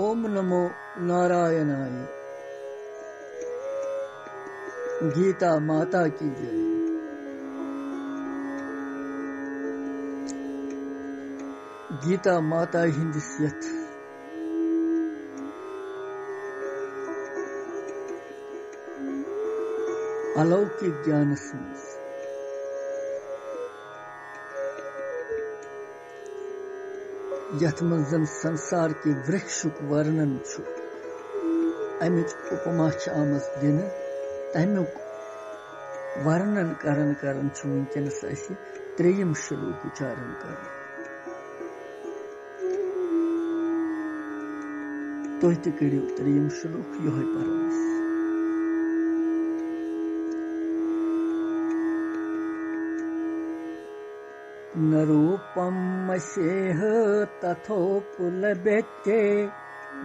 ओम नमो नारायणाय। गीता माता की जय। गीता माता हिंदिस यथ अलौकिक ज्ञानस मज यथ मज जन संसार के वृक्षुक वर्णन छु अमिच उपमा छ आमस दिन तमुक वर्णन करन छु वंकनस असि त्रेयम श्लोक उच्चारण कर। तुह त करियो त्रेयम श्लोक योहे परमस। न रूपम मस्येह तथोपलभ्यते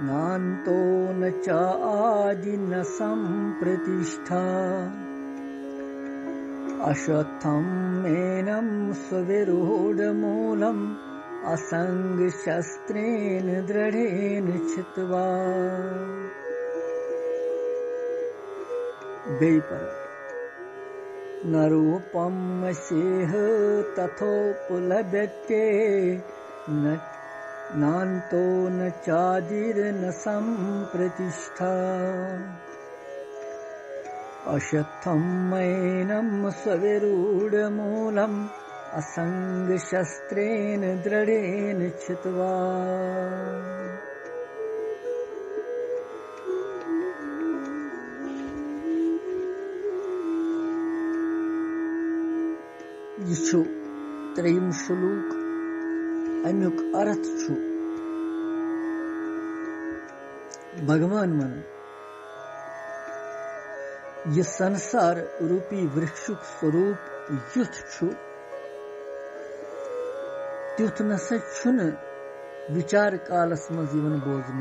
नान्तो न च आदि न संप्रतिष्ठा अश्वत्थं मेनं सुविरूढमूलम् असङ्गशस्त्रेण दृढेन छित्त्वा। न रूपं मस्येह तथोपलभ्यते नान्तो न चादिर्न संप्रतिष्ठा अश्वत्थं मेनं सुविरूढमूलम् असङ्गशस्त्रेण दृढेन छित्त्वा। यह छु त्रेयम श्लोक अमुक अर्थ छु भगवान मन यह संसार रूपी वृक्षुक स्वरूप युथ छु त्युथ नसा छुन विचार कालस मज यवन बोजन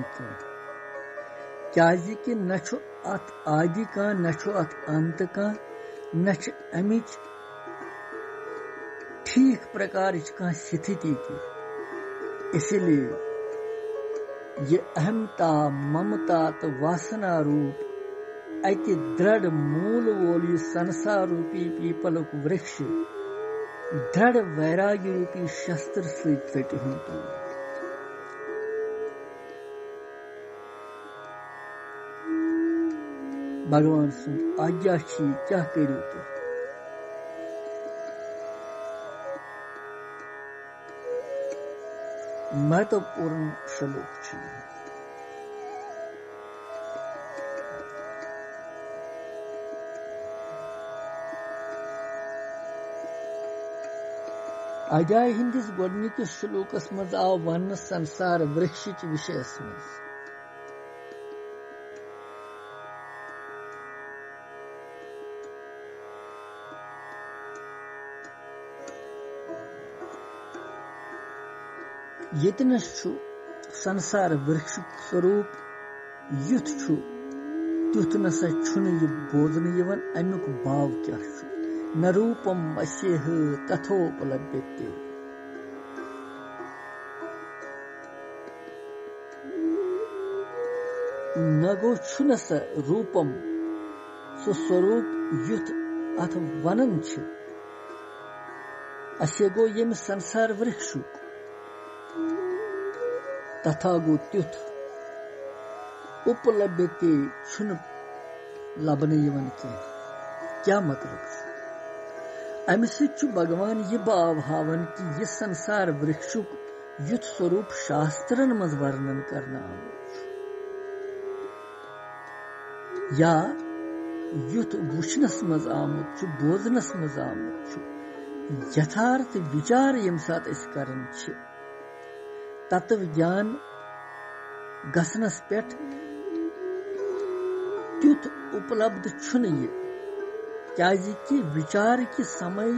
क्याजि कि न छु अत आदि का न छु अत अंत का न छु अमिच ठीक प्रकार का स्थिति की। इसलिए ये अहमता ममता तो वासना रूप अति दृढ़ मूल वोली संसार रूपी पीपल वृक्ष दृढ़ वैराग्य रूपी शस्त्र से कटि होती। भगवान सुन आज्ञा छी क्या करू तो महत्वपूर्ण श्लोक छी। अध्याय हिंदिस गोडनिकिस श्लोकस मज आव वन संसार वृक्षिच विषयस मज। यतनस छु संसार वृक्ष स्वरूप युथ छु त्युथ नसा छुन ये बोधन यवन अमुक भाव क्या छु। न रूपम मस्येह तथोपलभ्यते न गो छुन स रूपम स्वरूप युथ अथ वनन छ असे गो यम संसार वृक्षु तथा गो त्युथ उपलब्धते छुन लबन यवन के क्या मतलब छ। अमि सु भगवान ये भाव हावन कि यह संसार वृक्षुक युथ स्वरूप शास्त्रन मज वर्णन करना या युथ वुचनस मज आमुत छु बोजनस मज आमुत छु यथार्थ विचार यम साथ इस करन छ तत्व ज्ञान गसनस पेट त्युथ उपलब्ध छुन ये क्याजि कि विचार कि समय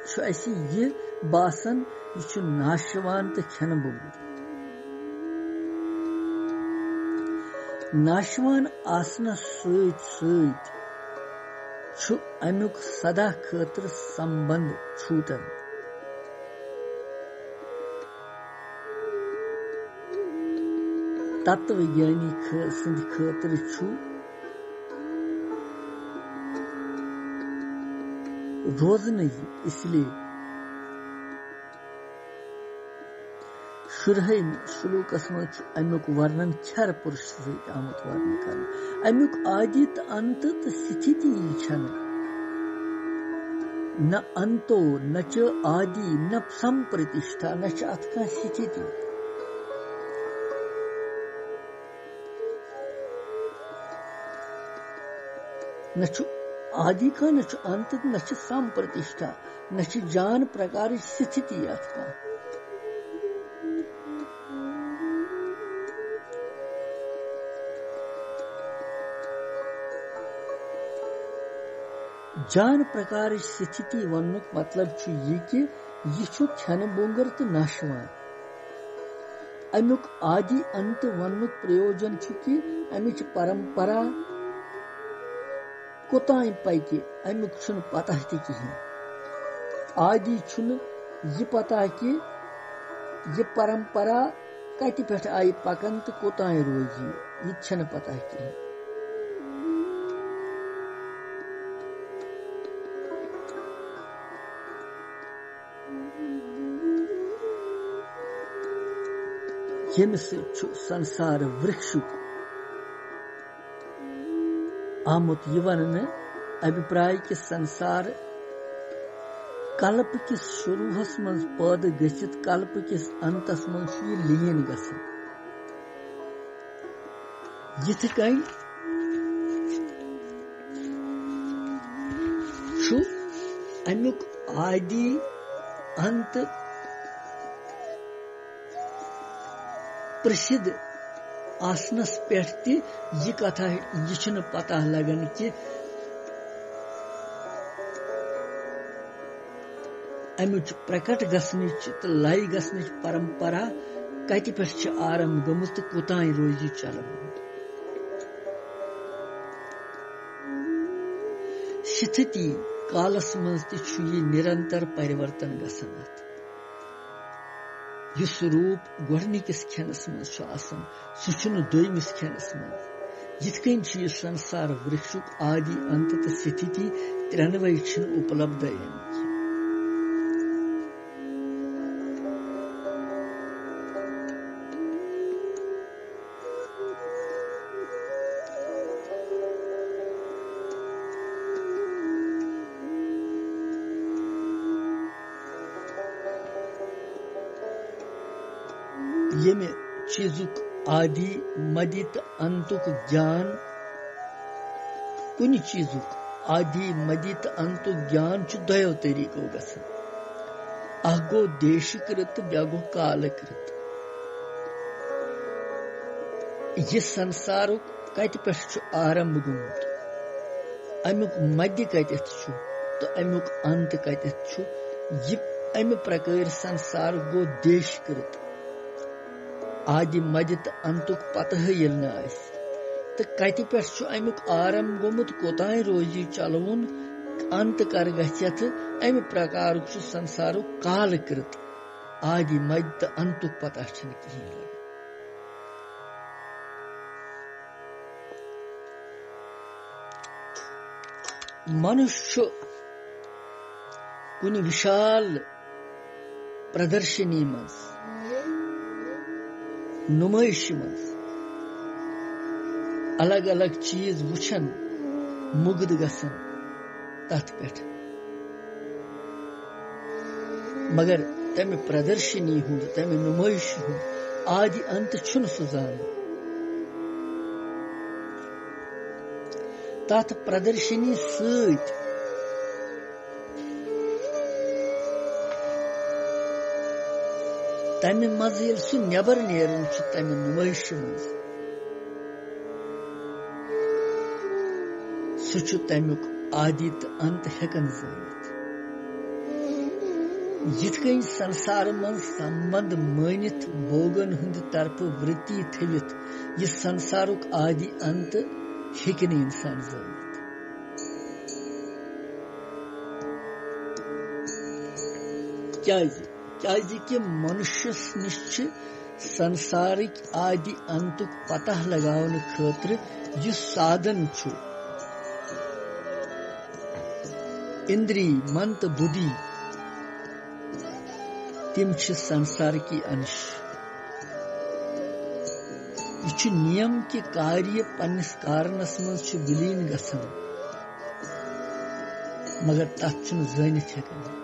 छु असि ये बासन ये छु नाशवान तो खेन बोल नाशवान आसना सत सत छु अमुक सदा खतर संबंध छूटन। تتویگیانی سند خاطر چھُ روزنہٕ اس لیے شُرہٲیمہِ سلوٗکس منٛز چھُ امیُک ورنن کھٮ۪ر پُرش سۭتۍ آمُت ورنہٕ کرنہٕ امیُک آدی تہٕ انتہٕ تہٕ ستھتی چھنہٕ نہ انتو نہ چ آدی نہ سمپرتشٹھا نہ چھِ اتھ کانٛہہ ستھتی نہ چھُ آدی کانٛہہ نہ چھُ انت نہ چھِ سمپرتشٹھا نہ چھِ جان پرکارٕچ ستھتی اتھ کانٛہہ جان پرکارٕچ ستھتی وننُک مطلب چھُ یہِ کہِ یہِ چھُ کھٮ۪نہٕ بوٚنگر تہٕ نشوان امیُک آدی انت وننُک پرٛیوجن چھُ کہِ امِچ پرمپرا کوٚتانۍ پکہِ امیُک چھُنہٕ پتہ تہِ کِہیٖنۍ آدی چھُنہٕ یہِ پتہ کہِ یہِ پرمپرا کتہِ پٮ۪ٹھ آیہِ پکان تہٕ کوٚتانۍ روزِ یہِ تہِ چھنہٕ پتہ کِہیٖنۍ ییٚمہِ سۭتۍ چھُ سنسار وٕرکشُک آمُت یہِ وننہٕ ابھِپراے کہِ سنسار کلپہٕ کِس شروٗہس منٛز پٲدٕ گٔژھِتھ کلپہٕ کِس انتس منٛز چھُ یہِ لیٖن گژھان یِتھ کٔنۍ چھُ امیُک آدی انت پرسِد آسنس پٮ۪ٹھ تہِ یہِ کتھا یہِ چھُنہٕ پتہ لگان کہِ امِچ پرکٹ گژھنٕچ تہٕ لے گژھنٕچ پرمپرا کتہِ پٮ۪ٹھ چھِ آرمب گٔمٕژ تہٕ کوٚتانۍ روزِ یہِ چلان ستھتی کالس منٛز تہِ چھُ یہِ نِرنتر پرورتن گژھان اتھ یُس روٗپ گۄڈنِکِس کھٮ۪نس منٛز چھُ آسان سُہ چھُنہٕ دوٚیمِس کھٮ۪نس منٛز یِتھ کٔنۍ چھُ یہِ سنسار وٕرکشُک آدی انت تہٕ ستھتی ترٛٮ۪نوَے چھِنہٕ اُپلبدھ آمٕتۍ ییٚمہِ چیٖزُک آدی مدی تہٕ انتُک گیان کُنہِ چیٖزُک آدی مدی تہٕ انتُک گیان چھُ دۄیو طٔریٖقو گژھان اکھ گوٚو دیشکرت تہٕ بیٛاکھ گوٚو کالکرت یہِ سنسارُک کتہِ پٮ۪ٹھ چھُ آرمب گوٚمُت امیُک مدِ کتٮ۪تھ چھُ تہٕ امیُک انت کتٮ۪تھ چھُ یہِ امہِ پرکٲرۍ سنسارُک گوٚو دیشکرت آدی مدِ تہٕ انتُک پتہٕ ییٚلہِ نہٕ آسہِ تہٕ کتہِ پٮ۪ٹھ چھُ امیُک آرمب گوٚمُت کوٚتانۍ روزِ یہِ چلوُن انت کر گژھِ امہِ پرکارُک چھُ سنسارُک کالکرت آدی مدِ تہٕ انتُک پتہ چھنہٕ کِہیٖنۍ لگان منُش چھُ کُنہِ وِشال پردرشنی منٛز نُمٲیشہِ منٛز الگ الگ چیٖز وٕچھان مُگد گژھان تتھ پٮ۪ٹھ مگر تمہِ پردرشنی ہُنٛد تمہِ نُمٲیشہِ ہُنٛد آدی انت چھُنہٕ سُہ زانان تتھ پردرشنی سۭتۍ تمہِ منٛز ییٚلہِ سُہ نٮ۪بر نیران چھُ تمہِ نُمٲیشہِ منٛز سُہ چھُ تمیُک آدی تہٕ انت ہٮ۪کان زٲنِتھ یِتھ کٔنۍ سنسارٕ منٛز سمبنٛد مٲنِتھ بوگن ہٕنٛدِ طرفہٕ وٕرتی تھٲوِتھ یہِ سنسارُک آدی انت ہیٚکہِ نہٕ اِنسان زٲنِتھ کیٛازِ کہِ منُشس نِش چھِ संसारिक आदि अंतुक पता लगावन खतर यह साधन छु इंद्री मन तो बुद्धि तिम छ संसार की अंश यह नियम के कार्य पन्निस कारणस मज छ विलीन गसन मगर तथ छुन जानित हेकन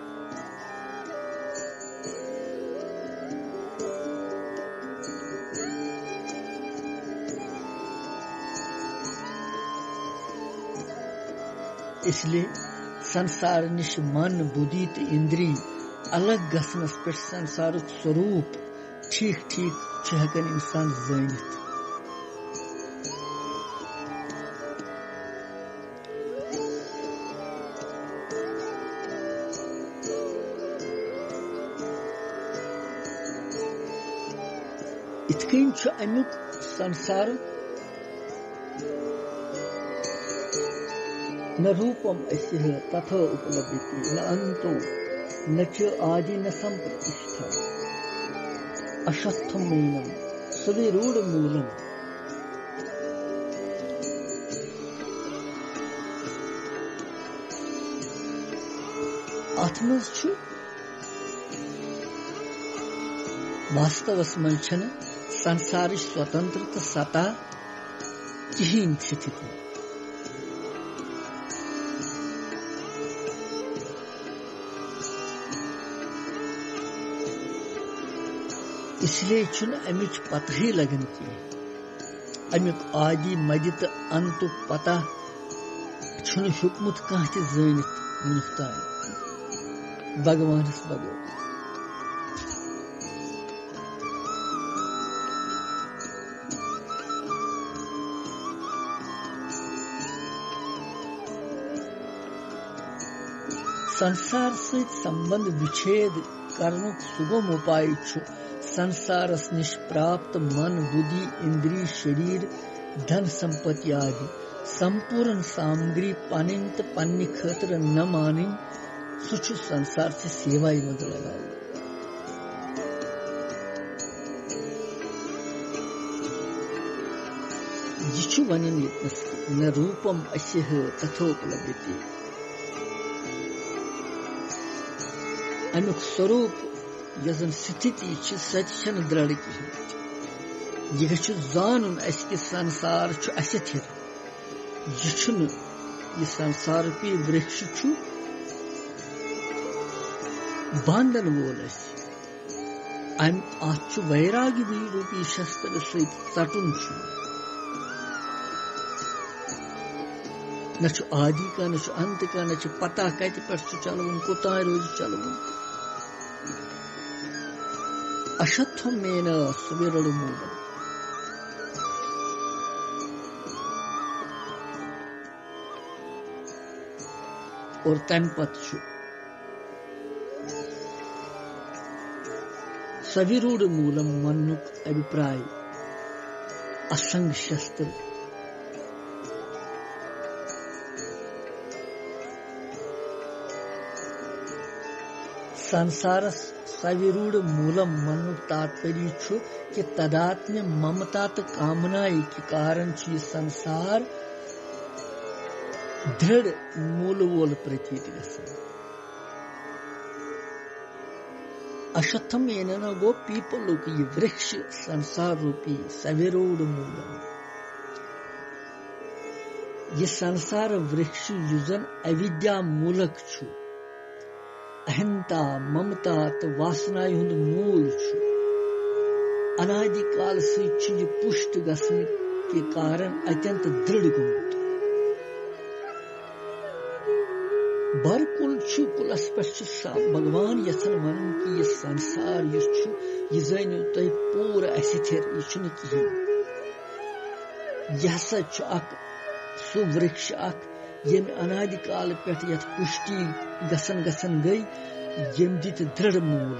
इसलिए संसार निश मन बुद्धि तो इंद्री अलग गसनस पे संसार स्वरूप ठीक ठीक हेकन इंसान जानित इतकन अमुक संसार न रूपम अस्य तथा उपलभ्यते न अंतो न च आदि न संप्रतिष्ठा अशस्थम मूलम सुविरूढ़ मूलम आत्मज छु वास्तवस मन छन संसारी स्वतंत्रता सता किहिन स्थिति इसलिए छुन अमिच पता ही लगन की अमुक आदि मदित अंत पता छुन हुकमत कह जानित मुफ्ता भगवानस बगैर संसार सहित संबंध विच्छेद करनुक सुगम उपाय छु संसारस निष्प्राप्त मन बुद्धि इंद्रिय शरीर धन संपत्ति आदि संपूर्ण सामग्री पनिंत पन्नि खतर न मानिन सुच संसार से सेवा ही मत लगाओ जिछु वनिन न रूपम अस्य तथोपलभ्यते अमुक स्वरूप यजन स्थिति सचन दृढ़ कहें यह जान संसार अथिर यह संसार की वृक्ष बांधन वोल अत वैराग्य रूपी शस्त्र सहित चटुन न आदि का न अंत का न पता कत पे चलवन कोताय रोज चलवन अशत्थमेन सुविरूढ़ मूलम और तनपत सविरूढ़ मूलम मनुक अभिप्राय असंग शस्त्र संसार सविरूढ़ मूलम मनु तात्पर्य छु कि तदात्म्य ममता तो कामना के कारण ये संसार दृढ़ मूल वोल प्रतीत गसन अशतम न गो पीपल ये वृक्ष संसार रूपी सविरूढ़ मूलम ये संसार वृक्ष युजन अविद्या मूलक छु अहंता ममता तो वासना हुंद मूल छु अनादि काल से पुष्ट गसन के कारण अत्यंत दृढ़ गुमुत बर कुल छु कुलस पर भगवान यथन वन कि यह संसार यह जानियो तुम पूरा असिथिर यह कहें यह सु वृक्ष यम अनादि काल पे यथ पुष्टि गसन गसन गई यम दित दृढ़ मूल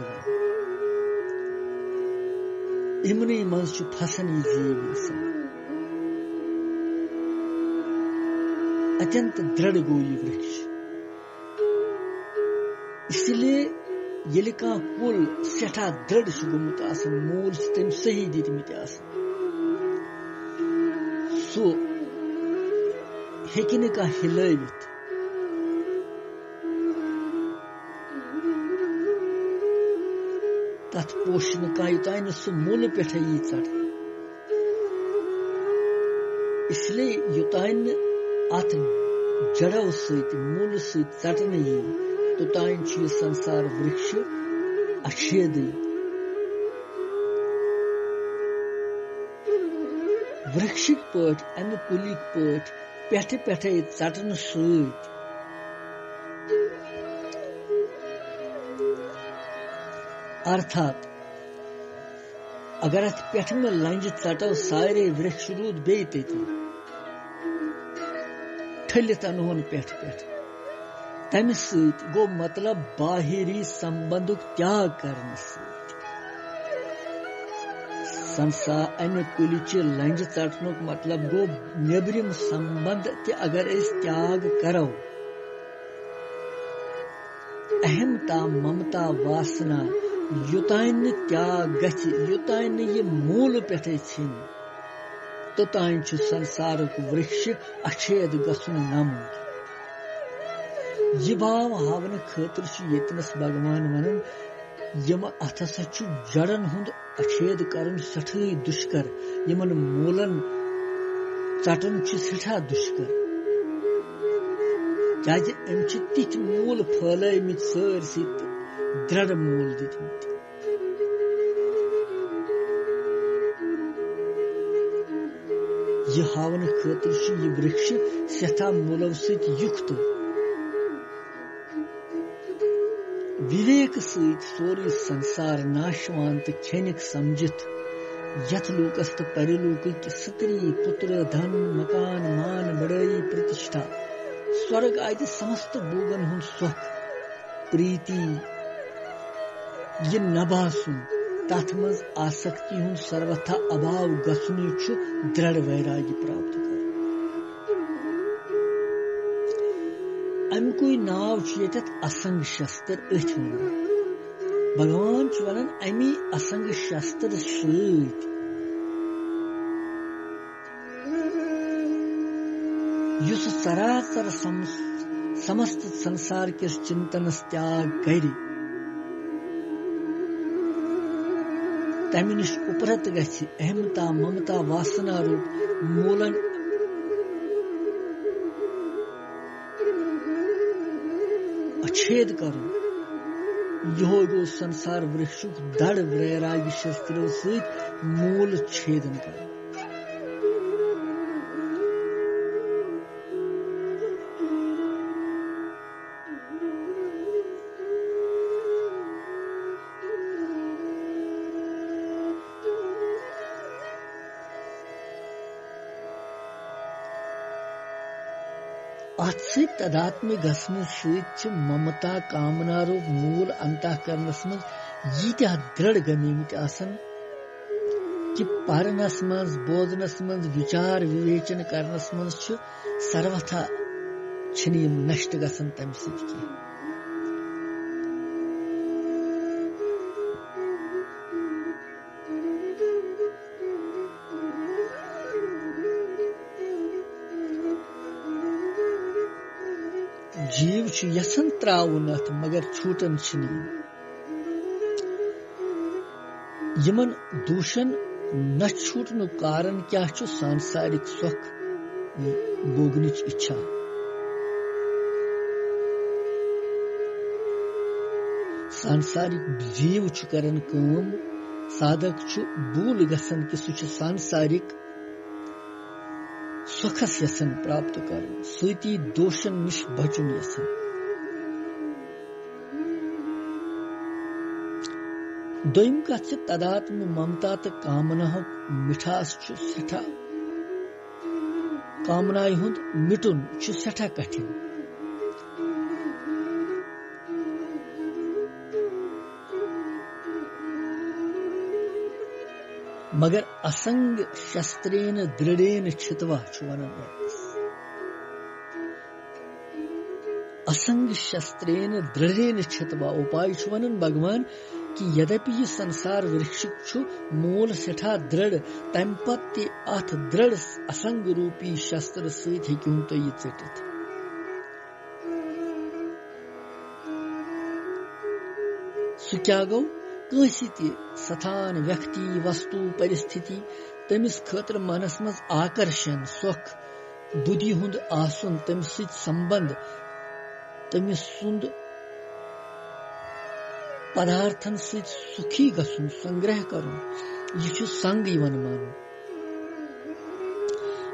इमन मज फसन जीव अत्यंत दृढ़ गो यह वृक्ष इसलिए ییٚلہِ کانٛہہ کُل سٮ۪ٹھاہ دٔر چھُ گوٚمُت آسان موٗل چھِ تٔمۍ صحیح دِتمٕتۍ آسان سُہ ہیٚکہِ نہٕ کانٛہہ ہِلٲوِتھ تَتھ پوشہِ نہٕ کانٛہہ یوٚتانۍ نہٕ سُہ موٗلہٕ پٮ۪ٹھَے یی ژَٹنہٕ اِسلیے یوٚتانۍ نہٕ اَتھ جڑو سۭتۍ موٗلہٕ سۭتۍ ژَٹنہٕ یی توٚتانۍ چھُ یہِ سنسار وِرکش اچھیدٕے وِرکشٕکۍ پٲٹھۍ اَمہِ کُلِکۍ پٲٹھۍ پٮ۪ٹھٕ پٮ۪ٹھَے ژَٹنہٕ سۭتۍ ارتھات اگر اتھ پٮ۪ٹھمہِ لنجہِ ژٹو سارے وِرکش روٗد بیٚیہِ تٔتی ٹھٔلِتھ انہون پٮ۪ٹھ پٮ۪ٹھ تمہِ سۭتۍ گوٚو مطلب باہری سمبندُک تیاگ کرنہٕ سۭتۍ امہِ کُلچہِ لنجہِ ژٹنُک مطلب گوٚو نیبرِم سمبند تہِ اگر أسۍ تیاگ کرو اہمتا ممتا واسنا یوٚتانۍ نہٕ تیاگ گژھِ یوٚتانۍ نہٕ یہِ موٗلہٕ پٮ۪ٹھَے ژھیٚنہِ توٚتانۍ چھُ سنسارُک وِرکش اچھید گژھُن ناممکن یہِ بھاو ہاونہٕ خٲطرٕ چھُ ییٚتنس بھگوان ونان یِم اتھ ہسا چھُ جڑن ہُنٛد اچھید کرُن سٮ۪ٹھٕے دُشکر یِمن موٗلن ژٹُن چھُ سٮ۪ٹھاہ دُشکر کیازِ أمۍ چھِ تِتھۍ موٗل پھٲلٲومٕتۍ سٲرسٕے تہٕ درڑ موٗل دِتمٕتۍ یہِ ہاونہٕ خٲطرٕ چھُ یہِ وِرکش سٮ۪ٹھاہ موٗلو سۭتۍ یُکتہٕ وِویکہٕ سۭتۍ سورُے سنسار ناشوان تہٕ کھیٚنِکھ سمجھِتھ یتھ لوکس تہٕ پریلوکٕکۍ ستری پُتر دھن مکان مان بڑٲیی پرتِشٹھا سورگ آدِ سمست بوگن ہُنٛد سۄکھ پریٖتی یہِ نباسُن تتھ منٛز آسکتی ہُنٛد سروتھا اباو گژھنُے چھُ درڑ ویراگی پراپت کرُن امیُکُے ناو چھُ ییٚتٮ۪تھ اسنگ شستر أتھۍ ونان بھگوان چھُ ونان امی اسنگ شستر سۭتۍ یُس سراسر سمست سنسار کِس چنتنس تیاگ کرِ تمہِ نِش اُپرت گژھِ اہمتا ممتا واسنا روٗپ موٗلن اچھید کرُن یِہوے گوٚو سنسار وِرکشُک دڑ ویراگی شسترو سۭتۍ موٗل چھیدن کرُن اتھ سۭتۍ تداتمہِ گژھنہٕ سۭتۍ چھِ ممتا کامنا روٗپ موٗل انتہ کرنس منٛز ییٖتیاہ درڑ گٔمٕتۍ آسان کہِ پرنس منٛز بوزنس منٛز وِچار وِویچن کرنس منٛز چھِ سروتھا چھِنہٕ یِم نشٹ گژھان تمہِ سۭتۍ کینٛہہ جیو چھُ یژھان تراوُن اتھ مگر چھوٹان چھِنہٕ یِمن دوٗشن نہ چھوٹنُک کارن کیاہ چھُ سانسارِک سۄکھ بوگنٕچ اِچھا سانسارِک جیو چھُ کران کٲم سادک چھُ بوٗل گژھان کہِ سُہ چھُ سانسارِک سۄکھس یژھان پراپت کرُن سۭتی دوشن نِش بچُن یژھان دوٚیِم کتھ چھِ تداتمہِ ممتا تہٕ کامناہُک مِٹھاس چھُ سٮ۪ٹھاہ کامنایہِ ہُنٛد مِٹُن چھُ سٮ۪ٹھاہ کٹھِن مگر اسنگ شسترین درڑین چھتوا چھُ ونان असंग शस्त्रेन दृढ़ेन छितवा उपाय वन भगवान कि यद्यपि यह संसार वृक्षिक मूल सेठा दृढ़ तम पत अथ दृढ़ असंग रूपी शस्त्र सत हेकिन तो यह चटित सह क्या गो कंसी ति स्थान व्यक्ति वस्तु परिस्थिति तमिस खतर मनस मज आकर्षण सुख बुद्धि हुंद आसुन तम सत संबंध तमिस सुंद पदार्थन सत सुखी गसुन संग्रह करुन यह संग यवन मान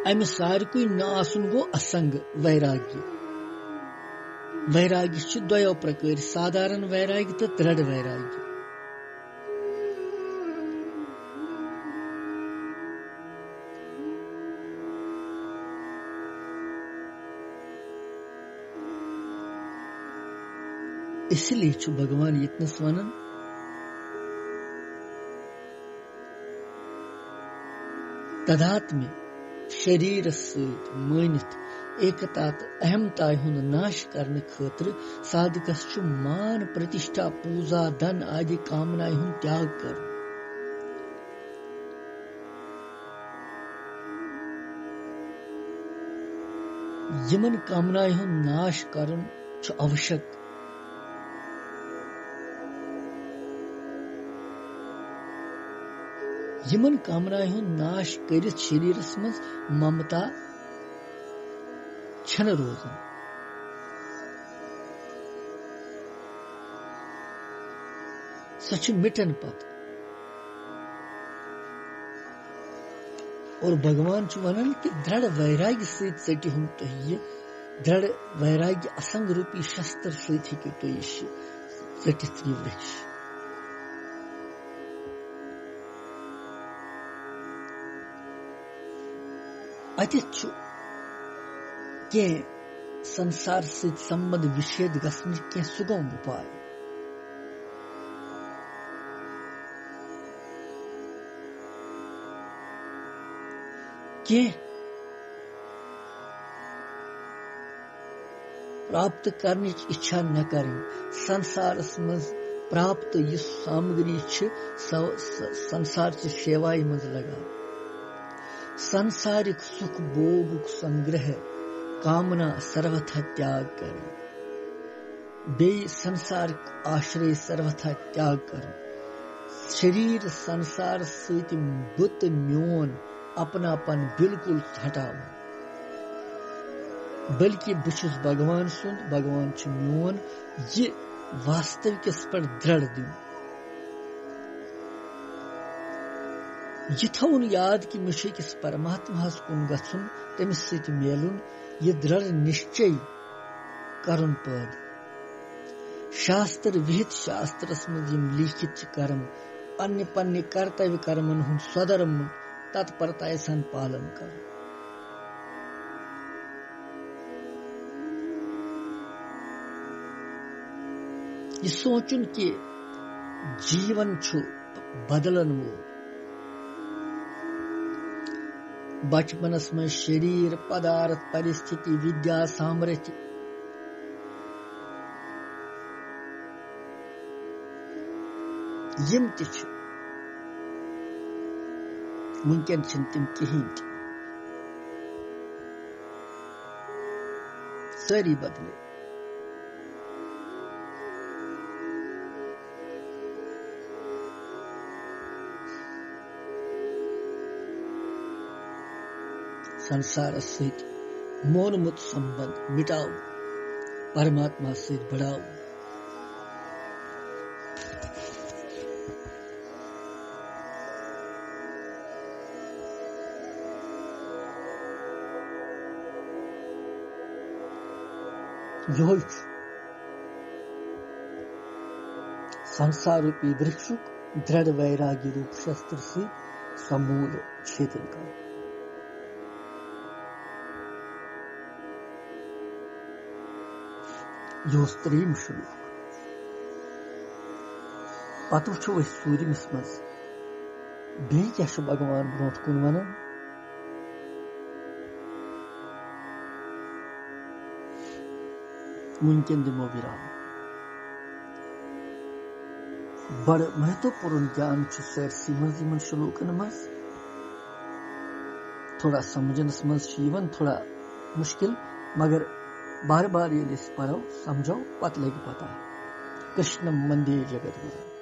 अमि सारकुई न आसुन गो असंग वैराग्य वैराग्य द्वयो प्रकार साधारण वैराग्य तो दृढ़ वैराग्य इसलिए भगवान यतनस वनन तदात्म्य शरीर सत मानित एकतात अहमताय हुंद नाश करने खतर साधकस मान प्रतिष्ठा पूजा धन आदि कामनाएं हुंद त्याग कर यमन कामनाएं हुंद नाश करन आवश्यक यमन कामनाएं हुंद नाश करित शरीरस मज ममता छन रोजन सच मिटन पत और भगवान वनन कि दृढ़ वैराग्य सत सटी हम तो ये दृढ़ वैराग्य असंग रूपी शस्त्र सत हेकि तो यह सटित यह वृक्ष अतिच के संसार सत संबंध विच्छेद गसन के सुगम उपाय के प्राप्त करने की इच्छा न करें संसार मज प्राप्त यह सामग्री संसार से सेवा मज लगा सांसारिक सुख भोग संग्रह कामना सर्वथा त्याग करें बे संसारिक आश्रय सर्वथा त्याग करें शरीर संसार सत बुत म्योन अपनापन बिल्कुल हटाओ बल्कि बुछुस भगवान सुंद भगवान छु म्योन ये वास्तविकस पर दृढ़ दिन यह थवन याद कि मे किस परमात्मा कुन गछुन तमिस सत मेलुन यह दृढ़ निश्चय करन पद शास्त्र विहित शास्त्रस मज यम लिखित कर्म अन्य पन्य कर्तव्य कर्मन हुन स्वधर्म तत्परताय सन पालन कर यह सोचुन कि जीवन छु बदलन वो बचपनस में शरीर पदार्थ परिस्थिति विद्या सामर्थ्य यम ति वुनकन तम कहें सारी बदले संसार सहित मोनमुत संबंध मिटाओ परमात्मा से बढ़ाओ यो संसार रूपी वृक्षुक दृढ़ वैराग्य रूप शस्त्र से समूल छेदन करो योस्त्रीम श्लोक पत वो सूर्यमस मज बे क्या भगवान ब्रोट कुन वन ممکن دمو ویرام بڑ مہتوپورن جان سرسی من شلوکن مز تھوڑا سمجھنس مز تھوڑا مشکل مگر بار بار یل پرو سمجھو پتہ لگہ پتہ کرشنم مندے جگت گرو